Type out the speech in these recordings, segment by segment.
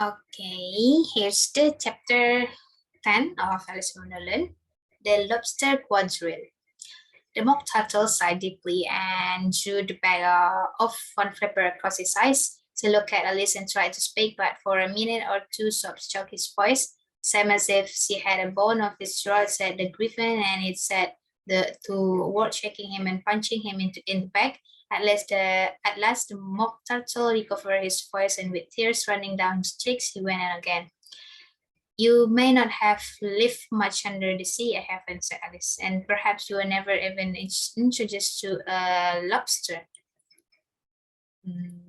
Okay, here's the chapter 10 of Alice in Wonderland, The Lobster Quadrille. The mock turtle sighed deeply and drew the bag of one flapper across his eyes to look at Alice and tried to speak, but for a minute or two sobs choked his voice, same as if she had a bone of his throat, said the griffin, and it said the two words, shaking him and punching him in the back. At last the mock turtle recovered his voice, and with tears running down his cheeks, he went on again. You may not have lived much under the sea, I haven't, said Alice, and perhaps you were never even introduced to a lobster. Mm.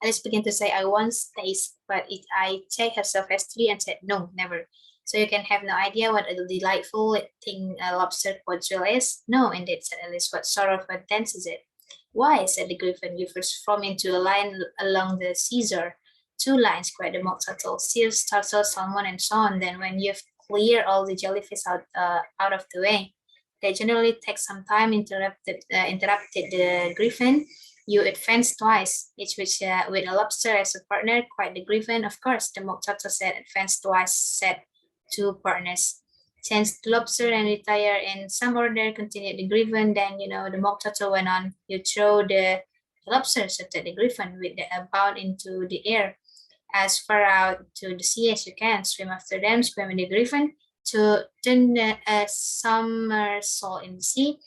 Alice began to say, I once tasted, but I checked herself hastily and said, no, never. So you can have no idea what a delightful thing a lobster quadrille is? No, indeed, said Alice. What sort of a dance is it? Why, said the griffin, you first form into a line along the Caesar. Two lines, cried the mock turtle, seals, turtle, salmon, and so on. Then when you've cleared all the jellyfish out of the way, they generally take some time, interrupted the griffin. You advance twice, each with a lobster as a partner, quite the griffin. Of course, the mock turtle said, advance twice, said two partners. Change the lobster and retire in some order, continued the griffin. Then, the mock turtle went on. You throw the lobster, said the griffin, with a bound into the air as far out to the sea as you can. Swim after them, swim in the griffin, to turn a somersault in the sea,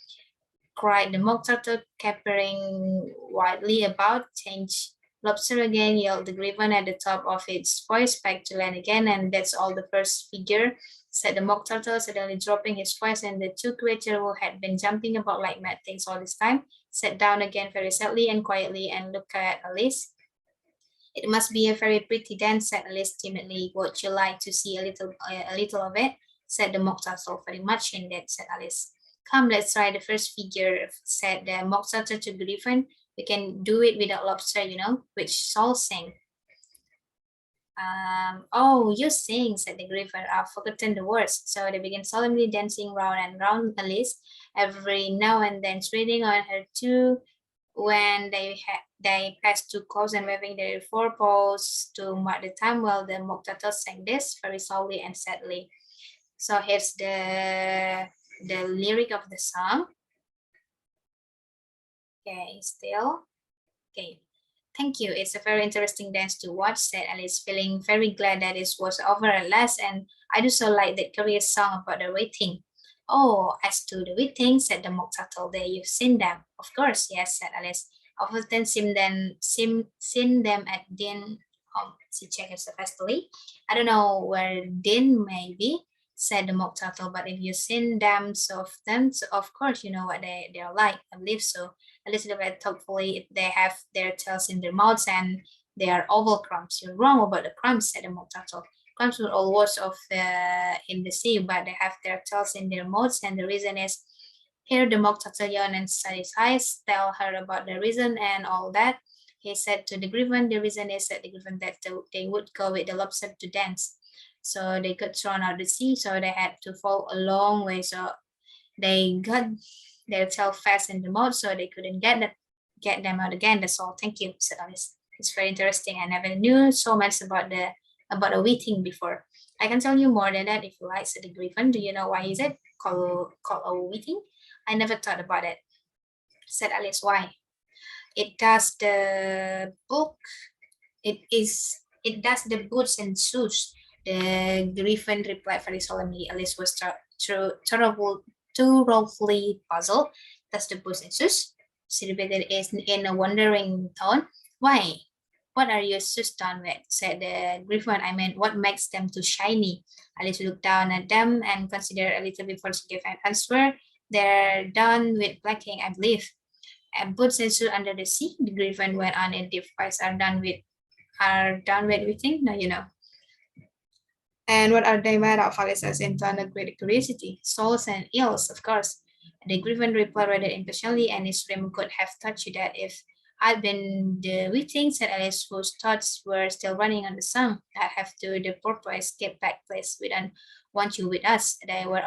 cried the mock turtle, capering wildly about. Change lobster again, yelled the griffin at the top of its voice, back to land again, and that's all the first figure, said the mock turtle, suddenly dropping his voice, and the two creatures who had been jumping about like mad things all this time sat down again very sadly and quietly and looked at Alice. It must be a very pretty dance, said Alice timidly. Would you like to see a little of it? Said the mock turtle. Very much indeed, said Alice. Come, let's try the first figure, said the mock turtle to Griffin. We can do it without lobster, which Saul sang. Oh, you sing, said the Griffin. I've forgotten the words. So they began solemnly dancing round and round Alice, every now and then treading on her too when they passed too close and waving their forepaws to mark the time while the mock turtle sang this very slowly and sadly. So here's the lyric of the song. Okay, still. Okay. Thank you. It's a very interesting dance to watch, said Alice, feeling very glad that it was over at last, and I do so like that curious song about the waiting. Oh, as to the waiting, said the mock turtle, there you've seen them. Of course, yes, said Alice. I've often seen them at Din. She checked herself hastily. I don't know where Din may be, said the mock turtle, but if you've seen them so often, so of course you know what they're like. I believe so, a little bit thoughtfully. If they have their tails in their mouths and they are oval crumbs. You're wrong about the crumbs, said the mock turtle. Crumbs will all wash off in the sea, but they have their tails in their mouths, and the reason is here the mock turtle yawned and shut his eyes, tell her about the reason and all that. He said to the griffin, the reason is that the griffin that they would go with the lobster to dance. So they got thrown out the sea, so they had to fall a long way. So they got their tail fast in the mouth, so they couldn't get them out again. That's all. Thank you, said Alice. It's very interesting. I never knew so much about a wheating before. I can tell you more than that if you like, said the griffin. Do you know why is it called a wheating? I never thought about it, said Alice. Why? It does the book. It does the boots and shoes. The griffin replied very solemnly. Alice was thoroughly puzzled. Does the boots and shoes? She repeated in a wondering tone. Why? What are your shoes done with? Said the griffin. I mean, what makes them too shiny? Alice looked down at them and considered a little before she gave an answer. They're done with blacking, I believe. And boots and shoes under the sea. The griffin went on in deep voice. Are done with everything? No, And what are they made of? Alice asked in tone of great curiosity. Souls and eels, of course. The griffin replied rather impatiently, and his rim could have touched you that if I'd been the witting, said Alice, whose thoughts were still running on the song. I have to the porpoise get back, please. We don't want you with us. They were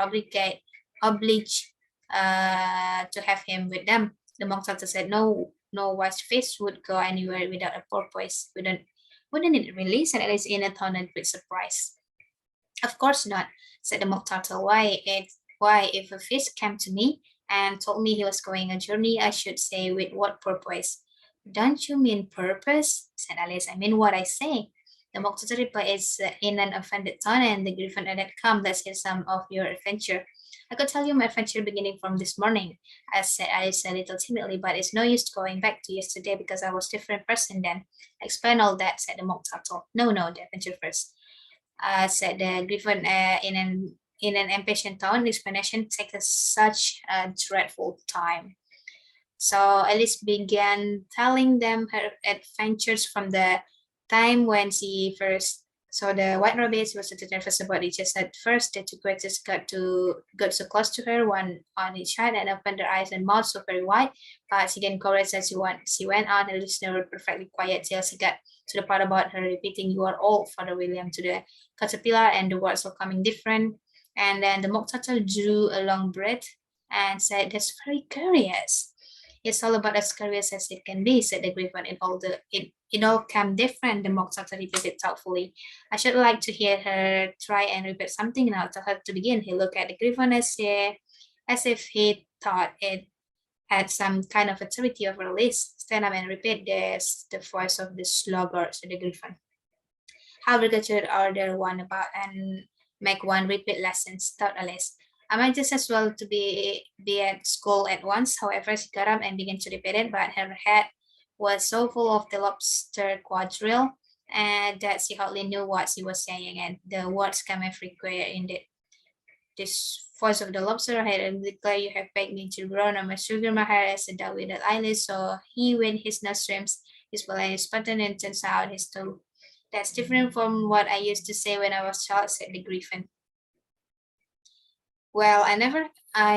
obliged to have him with them. The Mock Turtle said, no wise fish would go anywhere without a porpoise. Wouldn't it really? Said Alice in a tone of great surprise. Of course not, said the Mock Turtle. Why, if a fish came to me and told me he was going a journey, I should say with what purpose? Don't you mean purpose? Said Alice. I mean what I say. The Mock Turtle replied is in an offended tone, and the Griffin added, come, let's hear some of your adventure. I could tell you my adventure beginning from this morning, I said Alice a little timidly, but it's no use going back to yesterday because I was a different person then. Explain all that, said the Mock Turtle. No, the adventure first, said the Griffin in an impatient tone. The explanation takes such a dreadful time. So Alice began telling them her adventures from the time when she first saw the white rabbits. Was a little nervous about it. Just at first, the two creatures got so close to her, one on each side, and opened their eyes and mouths so very wide. But she didn't encourage as she went on. The listener were perfectly quiet till she got to the part about her repeating, "You are old, Father William," to the caterpillar, and the words were coming different. And then the Mock Turtle drew a long breath and said, "That's very curious." It's all about as curious as it can be, said the Griffin. It all came different, the Mock Turtle repeated thoughtfully. I should like to hear her try and repeat something, and I'll tell her to begin. He looked at the Griffin as if he thought it had some kind of authority over Liz. Stand up and repeat this, the voice of the sluggard, said the Griffin. How we should order one about and make one repeat lessons, thought Alice. I might just as well to be at school at once. However, she got up and began to repeat it, but her head was so full of the lobster quadrille and that she hardly knew what she was saying, and the words came everywhere in this voice of the lobster head and declare, you have begged me to grow on my sugar my hair as a dog without eyelids, so he when his nostrils his belly is button and turns out his toe. That's different from what I used to say when I was a child, said the Griffin. Well, I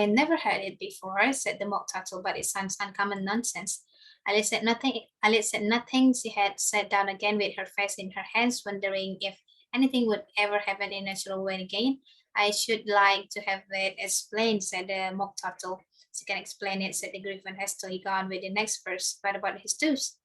never heard it before, said the Mock Turtle, but it sounds uncommon nonsense. Alice said nothing. Alice said nothing. She had sat down again with her face in her hands, wondering if anything would ever happen in a natural way again. I should like to have it explained, said the Mock Turtle. She can explain it, said the Griffin hastily. Gone with the next verse. What about his toes?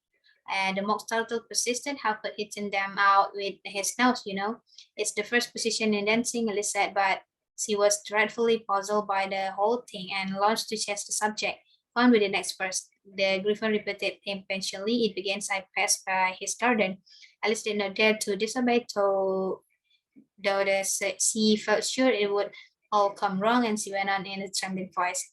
And the Mock Turtle persisted. How could he turn them out with his nose, you know? It's the first position in dancing, Alice said, but she was dreadfully puzzled by the whole thing and launched to change the subject. On with the next verse. The Griffin repeated impatiently. It begins, I passed by his garden. Alice did not dare to disobey, though she felt sure it would all come wrong, and she went on in a trembling voice.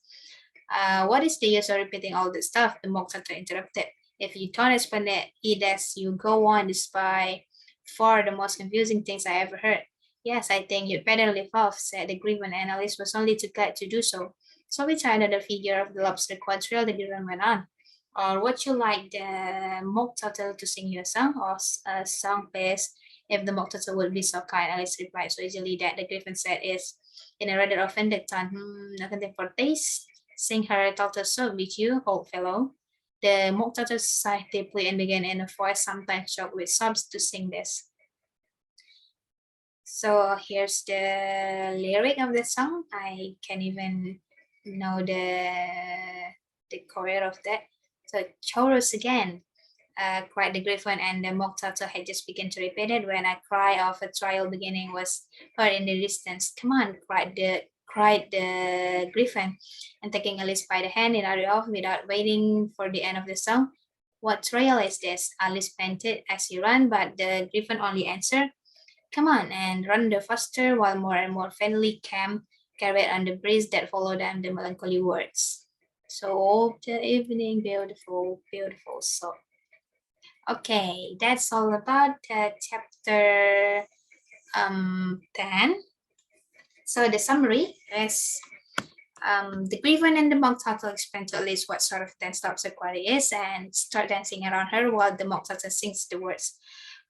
What is the use of repeating all this stuff? The Mock Turtle interrupted. If you don't explain it as you go on, it's by far the most confusing things I ever heard. Yes, I think you'd better leave off, said the Griffin, and Alice was only too glad to do so. So we tried another figure of the lobster quadrille, the Griffin went on. Or would you like the Mock Turtle to sing you a song, or a song piece, if the Mock Turtle would be so kind? Alice replied so easily that the Griffin said is in a rather offended tone, nothing for taste. Sing her a turtle song, did you, old fellow? The Mock Turtle sighed deeply and began in a voice sometimes choked with sobs to sing this. So here's the lyric of the song. I can't even know the chorus of that. So chorus again, cried the Griffin, and the Mock Turtle had just begun to repeat it when a cry of a trial beginning was heard in the distance. Come on, cried the Griffin, and taking Alice by the hand, it hurried off without waiting for the end of the song. What trail is this? Alice panted as he ran, but the Griffin only answered, come on, and run the faster, while more and more faintly came carried on the breeze that followed them the melancholy words. So the evening, beautiful, beautiful. So okay, that's all about chapter 10. So the summary is the Griffin and the Mock Turtle explain to Alice what sort of dance lobster quarry is and start dancing around her while the Mock Turtle sings the words.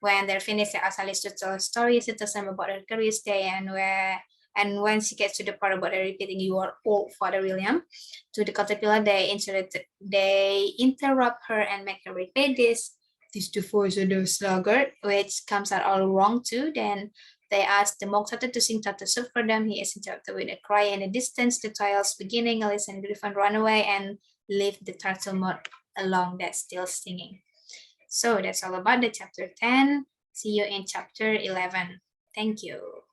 When they're finished, they ask Alice to tell a story. She tells them about her curious day and when she gets to the part about her repeating "You are old, Father William" to the caterpillar, they interrupt her and make her repeat this. This the voice of the sluggard, which comes out all wrong too. Then they ask the Mock Turtle to sing Turtle Soup for them. He is interrupted with a cry in the distance. The trial's beginning. Alice and Griffin run away and leave the turtle mode alone that's still singing. So that's all about the chapter 10. See you in chapter 11. Thank you.